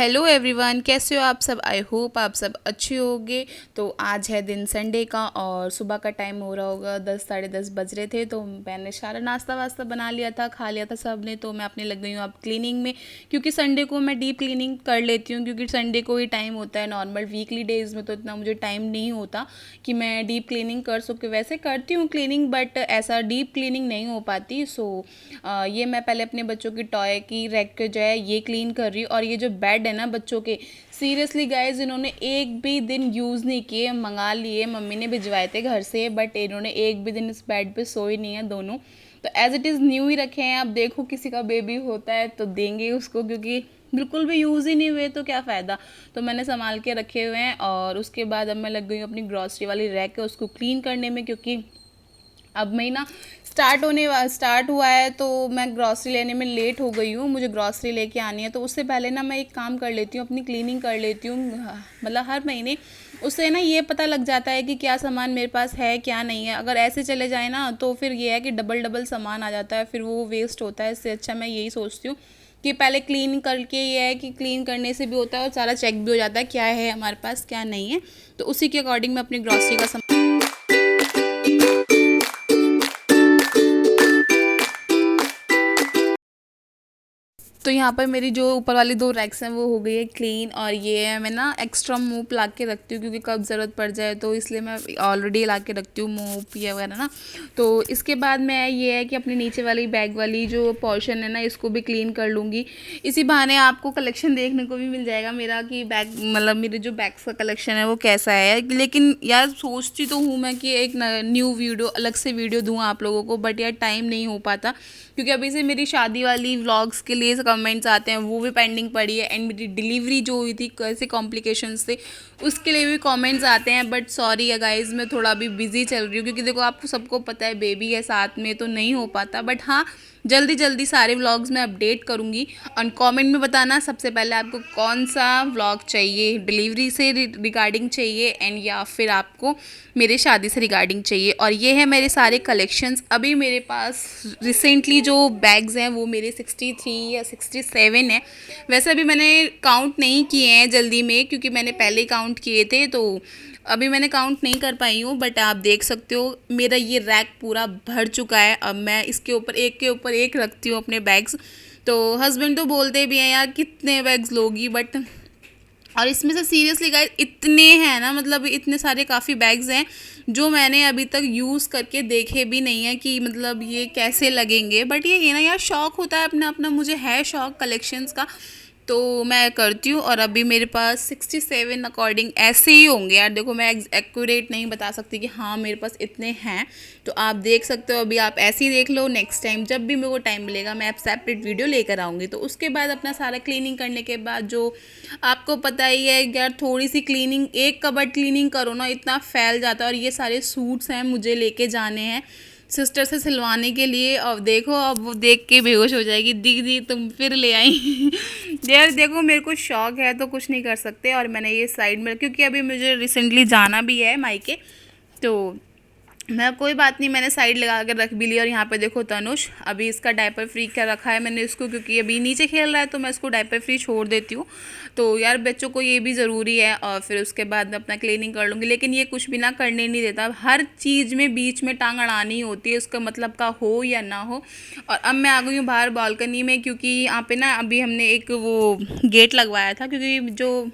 Hello everyone, कैसे हो आप सब। आई होप आप सब अच्छे होंगे। तो आज है दिन संडे का और सुबह का टाइम हो रहा होगा, 10 साढ़े 10 बज रहे थे। तो मैंने सारा नाश्ता वास्ता बना लिया था, खा लिया था सब ने। तो मैं अपने लग गई हूँ अब क्लीनिंग में, क्योंकि संडे को मैं डीप क्लीनिंग कर लेती हूँ, क्योंकि संडे को ही टाइम होता है। नॉर्मल वीकली डेज़ में तो इतना मुझे टाइम नहीं होता कि मैं डीप क्लीनिंग कर सकूँ। वैसे करती हूँ क्लीनिंग, बट ऐसा डीप क्लीनिंग नहीं हो पाती। सो ये मैं पहले अपने बच्चों की टॉय की रैक के जो है ये क्लीन कर रही हूँ। और ये जो बेड है ना बच्चों के, सीरियसली गाइज इन्होंने एक भी दिन यूज़ नहीं किए। मंगा लिए, मम्मी ने भिजवाए थे घर से, बट इन्होंने एक भी दिन इस बेड पे सोए नहीं है दोनों। तो एज इट इज़ न्यू ही रखे हैं। अब देखो किसी का बेबी होता है तो देंगे उसको, क्योंकि बिल्कुल भी यूज़ ही नहीं हुए तो क्या फ़ायदा। तो मैंने संभाल के रखे हुए हैं। और उसके बाद अब मैं लग गई हूँ अपनी ग्रॉसरी वाली रैक है उसको क्लीन करने में, क्योंकि अब महीना स्टार्ट हुआ है। तो मैं ग्रॉसरी लेने में लेट हो गई हूँ, मुझे ग्रॉसरी लेके आनी है। तो उससे पहले ना मैं एक काम कर लेती हूँ, अपनी क्लीनिंग कर लेती हूँ, मतलब हर महीने। उससे ना ये पता लग जाता है कि क्या सामान मेरे पास है क्या नहीं है। अगर ऐसे चले जाए ना तो फिर ये है कि डबल डबल सामान आ जाता है, फिर वो वेस्ट होता है। इससे अच्छा मैं यही सोचती हूँ कि पहले क्लीन करके, ये है कि क्लीन करने से भी होता है और सारा चेक भी हो जाता है क्या है हमारे पास क्या नहीं है। तो उसी के अकॉर्डिंग मैं अपनी ग्रॉसरी का तो यहाँ पर मेरी जो ऊपर वाली दो रैक्स हैं वो हो गई है क्लीन। और ये है, मैं ना एक्स्ट्रा मूव ला के रखती हूँ, क्योंकि कब ज़रूरत पड़ जाए, तो इसलिए मैं ऑलरेडी ला के रखती हूँ मूव ये वगैरह ना। तो इसके बाद मैं ये है कि अपने नीचे वाली बैग वाली जो पोर्शन है ना, इसको भी क्लीन कर लूँगी। इसी बहाने आपको कलेक्शन देखने को भी मिल जाएगा मेरा, कि बैग मतलब मेरे जो बैग्स का कलेक्शन है वो कैसा है। लेकिन यार सोचती तो हूँ मैं कि एक न्यू वीडियो, अलग से वीडियो दूँ आप लोगों को, बट यार टाइम नहीं हो पाता, क्योंकि अभी से मेरी शादी वाली व्लॉग्स के लिए कमेंट्स आते हैं, वो भी पेंडिंग पड़ी है। एंड मेरी डिलीवरी जो हुई थी, कैसे कॉम्प्लिकेशंस थे, उसके लिए भी कमेंट्स आते हैं। बट सॉरी है गाइज, मैं थोड़ा अभी बिजी चल रही हूँ, क्योंकि देखो आपको सबको पता है बेबी है साथ में, तो नहीं हो पाता। बट हाँ, जल्दी जल्दी सारे व्लॉग्स मैं अपडेट करूँगी। और कमेंट में बताना सबसे पहले आपको कौन सा व्लॉग चाहिए, डिलीवरी से रिगार्डिंग चाहिए एंड या फिर आपको मेरे शादी से रिगार्डिंग चाहिए। और ये है मेरे सारे कलेक्शंस। अभी मेरे पास रिसेंटली जो बैग्स हैं वो मेरे 63 या 67 है। वैसे अभी मैंने काउंट नहीं किए हैं जल्दी में, क्योंकि मैंने पहले काउंट किए थे, तो अभी मैंने काउंट नहीं कर पाई हूँ। बट आप देख सकते हो मेरा ये रैक पूरा भर चुका है। अब मैं इसके ऊपर एक के ऊपर एक रखती हूँ अपने बैग्स। तो हस्बैंड तो बोलते भी हैं यार कितने बैग्स लोगी, बट और इसमें से सीरियसली गाइस इतने हैं ना, मतलब इतने सारे काफ़ी बैग्स हैं जो मैंने अभी तक यूज़ करके देखे भी नहीं है कि मतलब ये कैसे लगेंगे। बट ये ना यार शौक़ होता है अपना अपना, मुझे है शौक़ कलेक्शंस का, तो मैं करती हूँ। और अभी मेरे पास 67 अकॉर्डिंग ऐसे ही होंगे यार। देखो मैं एक्यूरेट नहीं बता सकती कि हाँ मेरे पास इतने हैं, तो आप देख सकते हो। अभी आप ऐसे ही देख लो, नेक्स्ट टाइम जब भी मेरे को टाइम मिलेगा मैं आप सेपरेट वीडियो लेकर आऊँगी। तो उसके बाद अपना सारा क्लीनिंग करने के बाद, जो आपको पता ही है यार, थोड़ी सी क्लीनिंग, एक कबर्ड क्लीनिंग करो ना इतना फैल जाता है। और ये सारे सूट्स हैं मुझे लेके जाने हैं सिस्टर से सिलवाने के लिए। अब देखो, अब वो देख के बेहोश हो जाएगी, दीदी तुम फिर ले आई। यार देखो मेरे को शौक है तो कुछ नहीं कर सकते। और मैंने ये साइड में, क्योंकि अभी मुझे रिसेंटली जाना भी है मायके, तो मैं कोई बात नहीं, मैंने साइड लगा कर रख भी लिया। और यहाँ पे देखो तनुष, अभी इसका डायपर फ्री क्या रखा है मैंने इसको, क्योंकि अभी नीचे खेल रहा है तो मैं इसको डायपर फ्री छोड़ देती हूँ। तो यार बच्चों को ये भी ज़रूरी है। और फिर उसके बाद मैं अपना क्लीनिंग कर लूँगी। लेकिन ये कुछ भी ना करने नहीं देता, हर चीज़ में बीच में टांग अड़ानी होती है, उसका मतलब का हो या ना हो। और अब मैं आ गई हूँ बाहर बालकनी में, क्योंकि यहाँ पे ना अभी हमने एक वो गेट लगवाया था, क्योंकि जो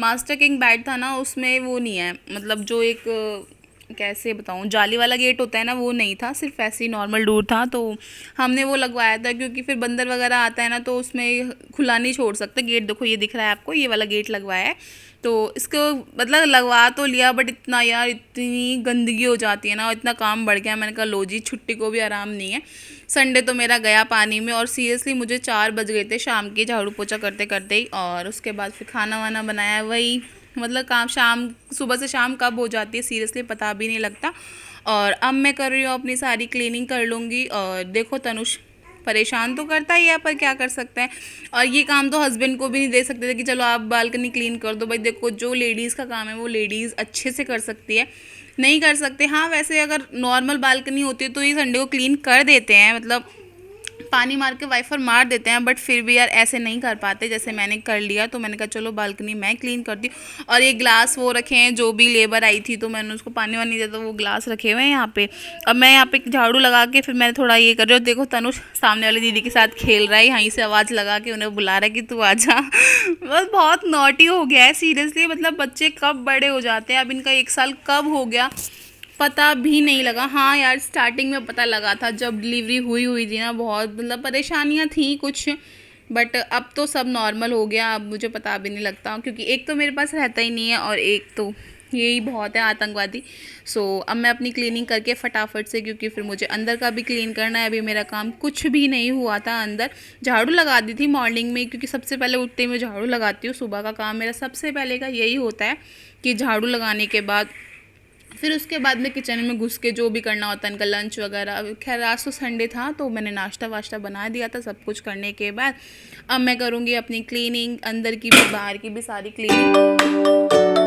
मास्टर किंग बेड था ना उसमें वो नहीं है, मतलब जो एक कैसे बताऊँ, जाली वाला गेट होता है ना, वो नहीं था, सिर्फ ऐसे ही नॉर्मल डोर था। तो हमने वो लगवाया था, क्योंकि फिर बंदर वगैरह आता है ना तो उसमें खुला नहीं छोड़ सकते गेट। देखो ये दिख रहा है आपको, ये वाला गेट लगवाया है। तो इसको मतलब लगवा तो लिया, बट इतना यार इतनी गंदगी हो जाती है ना, और इतना काम बढ़ गया। मैंने कहा लो जी, छुट्टी को भी आराम नहीं है। संडे तो मेरा गया पानी में। और सीरियसली मुझे 4 बज गए थे शाम के झाड़ू पोछा करते करते ही। और उसके बाद फिर खाना वाना बनाया, वही मतलब काम, शाम सुबह से शाम कब हो जाती है सीरियसली पता भी नहीं लगता। और अब मैं कर रही हूँ अपनी सारी क्लीनिंग कर लूँगी। और देखो तनुष परेशान तो करता ही है, पर क्या कर सकते हैं। और ये काम तो हस्बैंड को भी नहीं दे सकते थे कि चलो आप बालकनी क्लीन कर दो। भाई देखो जो लेडीज़ का काम है वो लेडीज़ अच्छे से कर सकती है, नहीं कर सकते। हाँ वैसे अगर नॉर्मल बालकनी होती है तो ये संडे को क्लीन कर देते हैं, मतलब पानी मार के वाइपर मार देते हैं, बट फिर भी यार ऐसे नहीं कर पाते जैसे मैंने कर लिया। तो मैंने कहा चलो बालकनी मैं क्लीन करती हूँ। और ये ग्लास वो रखे हैं, जो भी लेबर आई थी तो मैंने उसको पानी वानी दिया, तो वो ग्लास रखे हुए हैं यहाँ पे। अब मैं यहाँ पे झाड़ू लगा के फिर मैंने थोड़ा ये कर रही हूँ। देखो तनुष सामने वाली दीदी के साथ खेल रहा है, यहीं से आवाज़ लगा के उन्हें बुला रहा है कि तू आ जा। बस बहुत नॉटी हो गया है सीरियसली। मतलब बच्चे कब बड़े हो जाते हैं, अब इनका 1 साल कब हो गया पता भी नहीं लगा। हाँ यार, स्टार्टिंग में पता लगा था जब डिलीवरी हुई हुई थी ना, बहुत मतलब परेशानियाँ थी कुछ, बट अब तो सब नॉर्मल हो गया। अब मुझे पता भी नहीं लगता, क्योंकि एक तो मेरे पास रहता ही नहीं है और एक तो यही बहुत है आतंकवादी। सो अब मैं अपनी क्लीनिंग करके फटाफट से, क्योंकि फिर मुझे अंदर का भी क्लीन करना है। अभी मेरा काम कुछ भी नहीं हुआ था अंदर। झाड़ू लगा दी थी मॉर्निंग में, क्योंकि सबसे पहले उठते ही मैं झाड़ू लगाती हूँ। सुबह का काम मेरा सबसे पहले का यही होता है कि झाड़ू लगाने के बाद फिर उसके बाद में किचन में घुस के जो भी करना होता है इनका लंच वगैरह। खैर आज तो संडे था तो मैंने नाश्ता वाश्ता बना दिया था। सब कुछ करने के बाद अब मैं करूँगी अपनी क्लीनिंग, अंदर की भी बाहर की भी सारी क्लीनिंग।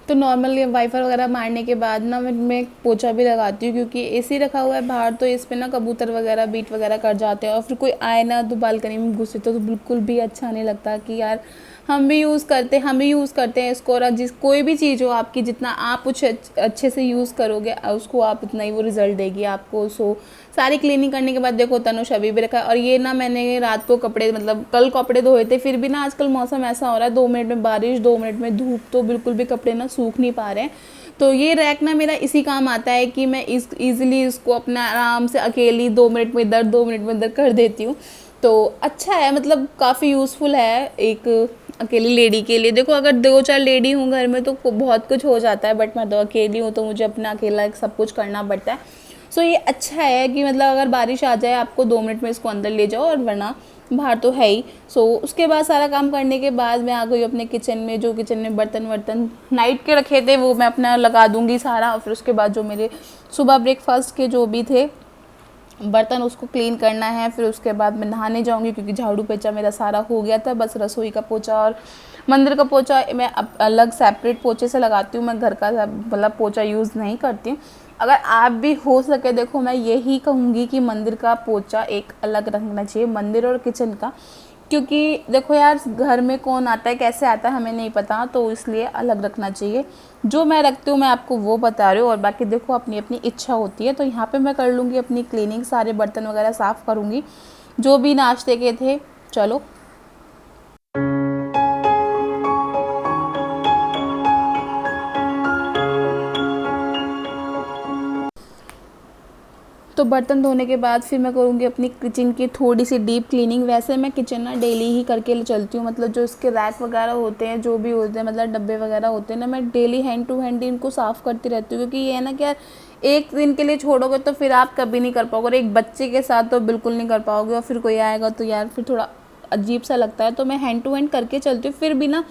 तो नॉर्मली वाइपर वगैरह मारने के बाद ना मैं पोछा भी लगाती हूँ, क्योंकि एसी रखा हुआ है बाहर, तो इस पे ना कबूतर वगैरह बीट वगैरह कर जाते हैं। और फिर कोई आए ना तो बालकनी में घुसे तो बिल्कुल भी अच्छा नहीं लगता कि यार हम भी यूज़ करते हैं इसको। और जिस कोई भी चीज़ हो आपकी, जितना आप कुछ अच्छे से यूज़ करोगे उसको आप उतना ही वो रिजल्ट देगी आपको। सो सारी क्लीनिंग करने के बाद देखो तनुष अभी भी रखा है। और ये ना मैंने रात को कपड़े, मतलब कल कपड़े धोए थे, फिर भी ना आजकल मौसम ऐसा हो रहा है 2 मिनट में बारिश 2 मिनट में धूप, तो बिल्कुल भी कपड़े ना सूख नहीं पा रहे हैं। तो ये रैक ना मेरा इसी काम आता है कि मैं ईजिली इसको अपना आराम से अकेली 2 मिनट में इधर 2 मिनट में इधर कर देती हूँ। तो अच्छा है, मतलब काफ़ी यूज़फुल है एक अकेली लेडी के लिए। देखो अगर 2-4 लेडी हूँ घर में तो बहुत कुछ हो जाता है, बट मैं तो अकेली हूँ तो मुझे अपना अकेला सब कुछ करना पड़ता है। सो ये अच्छा है कि मतलब अगर बारिश आ जाए आपको 2 मिनट में इसको अंदर ले जाओ, और वरना बाहर तो है ही। सो उसके बाद सारा काम करने के बाद मैं आ गई अपने किचन में। जो किचन में बर्तन वर्तन नाइट के रखे थे वो मैं अपना लगा दूंगी सारा। और फिर उसके बाद जो मेरे सुबह ब्रेकफास्ट के जो भी थे बर्तन उसको क्लीन करना है। फिर उसके बाद मैं नहाने जाऊंगी, क्योंकि झाड़ू पोछा मेरा सारा हो गया था। बस रसोई का पोछा और मंदिर का पोछा मैं अलग सेपरेट पोछे से लगाती हूँ। मैं घर का मतलब पोछा यूज़ नहीं करती हूँ। अगर आप भी हो सके, देखो मैं यही कहूँगी कि मंदिर का पोछा एक अलग रखना चाहिए, मंदिर और किचन का। क्योंकि देखो यार घर में कौन आता है कैसे आता है हमें नहीं पता, तो इसलिए अलग रखना चाहिए। जो मैं रखती हूँ मैं आपको वो बता रही हूँ, और बाकी देखो अपनी अपनी इच्छा होती है। तो यहाँ पे मैं कर लूँगी अपनी क्लीनिंग, सारे बर्तन वगैरह साफ़ करूँगी जो भी नाश्ते के थे। चलो तो बर्तन धोने के बाद फिर मैं करूँगी अपनी किचन की थोड़ी सी डीप क्लीनिंग। वैसे मैं किचन ना डेली ही करके चलती हूँ, मतलब जो इसके रैक वगैरह होते हैं जो भी होते हैं, मतलब डब्बे वगैरह होते हैं ना, मैं डेली हैंड टू हैंड इनको साफ़ करती रहती हूँ। क्योंकि ये है ना कि यार एक दिन के लिए छोड़ोगे तो फिर आप कभी नहीं कर पाओगे, और एक बच्चे के साथ तो बिल्कुल नहीं कर पाओगे। और फिर कोई आएगा तो यार फिर थोड़ा अजीब सा लगता है। तो मैं हैंड टू हैंड करके चलती हूँ। फिर भी ना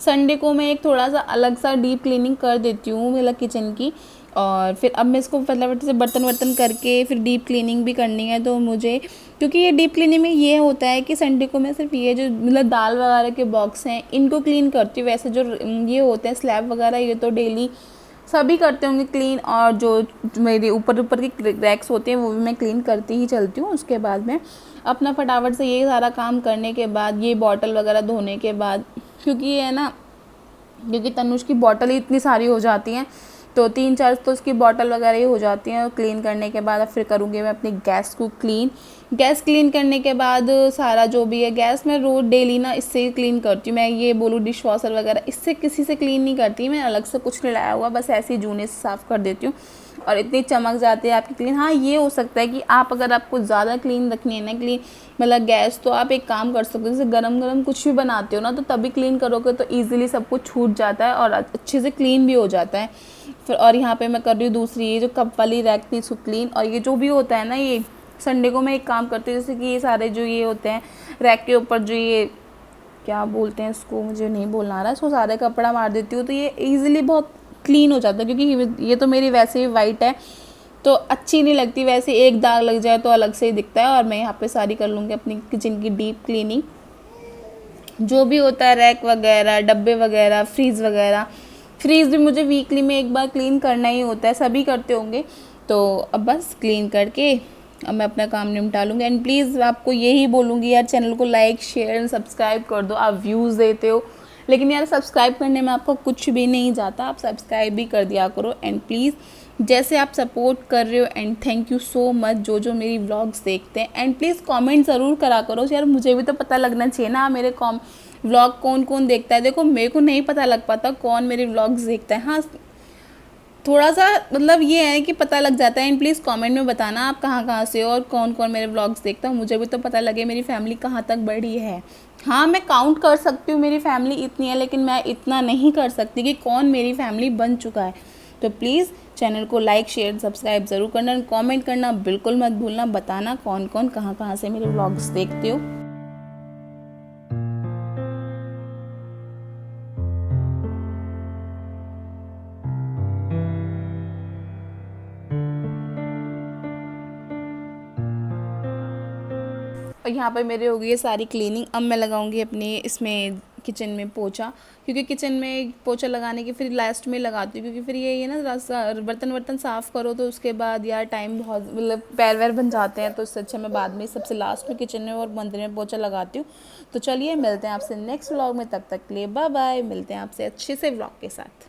संडे को मैं एक थोड़ा सा अलग सा डीप क्लीनिंग कर देती हूँ मतलब किचन की। और फिर अब मैं इसको फटाफट से बर्तन वर्तन करके फिर डीप क्लीनिंग भी करनी है। तो मुझे क्योंकि ये डीप क्लीनिंग में ये होता है कि संडे को मैं सिर्फ ये जो मतलब दाल वगैरह के बॉक्स हैं इनको क्लीन करती हूँ। वैसे जो ये होते हैं स्लैब वगैरह ये तो डेली सभी करते होंगे क्लीन, और जो मेरे ऊपर ऊपर के रैक्स होते हैं वो भी मैं क्लीन करती ही चलती हूँ। उसके बाद में अपना फटाफट से ये सारा काम करने के बाद ये बॉटल वगैरह धोने के बाद, क्योंकि ये है ना, क्योंकि तनुष की बॉटल ही इतनी सारी हो जाती हैं तो 3-4 तो उसकी बॉटल वगैरह ही हो जाती हैं। और क्लीन करने के बाद फिर करूँगी मैं अपनी गैस को क्लीन। गैस क्लीन करने के बाद सारा जो भी है गैस मैं रोज़ डेली ना इससे ही क्लीन करती हूँ। मैं ये बोलूँ डिश वॉशर वगैरह इससे किसी से क्लीन नहीं करती, मैं अलग से कुछ नहीं लाया हुआ, बस ऐसे ही जूने से साफ़ कर देती हूँ और इतनी चमक जाती है आपकी क्लीन। हाँ ये हो सकता है कि आप अगर आपको ज़्यादा क्लीन रखनी है ना क्लीन मतलब गैस, तो आप एक काम कर सकते हो, जैसे गरम गरम कुछ भी बनाते हो ना तो तभी क्लीन करोगे तो ईजिली सब कुछ छूट जाता है और अच्छे से क्लीन भी हो जाता है। फिर और यहाँ पे मैं कर रही हूँ दूसरी ये जो कप वाली रैक थी इसको क्लीन। और ये जो भी होता है ना, ये संडे को मैं एक काम करती हूँ, जैसे कि ये सारे जो ये होते हैं रैक के ऊपर जो ये क्या बोलते हैं इसको, मुझे नहीं बोलना आ रहा है, इसको सारे कपड़ा मार देती हूँ तो ये ईजिली बहुत क्लीन हो जाता है। क्योंकि ये तो मेरी वैसे ही वाइट है तो अच्छी नहीं लगती, वैसे एक दाग लग जाए तो अलग से ही दिखता है। और मैं यहाँ पे सारी कर लूँगी अपनी किचन की डीप क्लीनिंग। जो भी होता है रैक वगैरह, डब्बे वगैरह, फ्रीज़ वगैरह। फ्रीज़ भी मुझे वीकली में एक बार क्लीन करना ही होता है, सभी करते होंगे। तो अब बस क्लीन करके अब मैं अपना काम निपटा लूँगी। एंड प्लीज़ आपको यही बोलूँगी यार, चैनल को लाइक शेयर एंड सब्सक्राइब कर दो। आप व्यूज़ देते हो, लेकिन यार सब्सक्राइब करने में आपको कुछ भी नहीं जाता, आप सब्सक्राइब भी कर दिया करो। एंड प्लीज़ जैसे आप सपोर्ट कर रहे हो, and thank you so much जो जो मेरी व्लॉग्स देखते हैं। एंड प्लीज़ कमेंट ज़रूर करा करो यार, मुझे भी तो पता लगना चाहिए ना मेरे व्लॉग कौन कौन देखता है। देखो मेरे को नहीं पता लग पाता कौन मेरे व्लॉग्स देखता है। हाँ, थोड़ा सा मतलब ये है कि पता लग जाता है। एंड प्लीज़ कमेंट में बताना आप कहाँ कहाँ से हो और कौन कौन मेरे व्लॉग्स देखता है, मुझे भी तो पता लगे मेरी फैमिली कहाँ तक बढ़ी है। हाँ, मैं काउंट कर सकती हूँ मेरी फैमिली इतनी है, लेकिन मैं इतना नहीं कर सकती कि कौन मेरी फैमिली बन चुका है। तो प्लीज़ चैनल को लाइक शेयर सब्सक्राइब ज़रूर करना, कमेंट करना बिल्कुल मत भूलना, बताना कौन कौन कहाँ कहाँ से मेरे व्लॉग्स देखते हो। और यहाँ पर मेरे हो गई है सारी क्लीनिंग। अब मैं लगाऊंगी अपने इसमें किचन में पोछा, क्योंकि किचन में पोछा लगाने के फिर लास्ट में लगाती हूँ, क्योंकि फिर ये ना बर्तन वर्तन साफ़ करो तो उसके बाद यार टाइम बहुत मतलब पैर वैर बन जाते हैं। तो इससे अच्छा मैं बाद में सबसे लास्ट में किचन में और मंदिर में पोछा लगाती हूँ। तो चलिए मिलते हैं आपसे नेक्स्ट व्लॉग में, तब तक के लिए बाय बाय। मिलते हैं आपसे अच्छे से व्लॉग के साथ।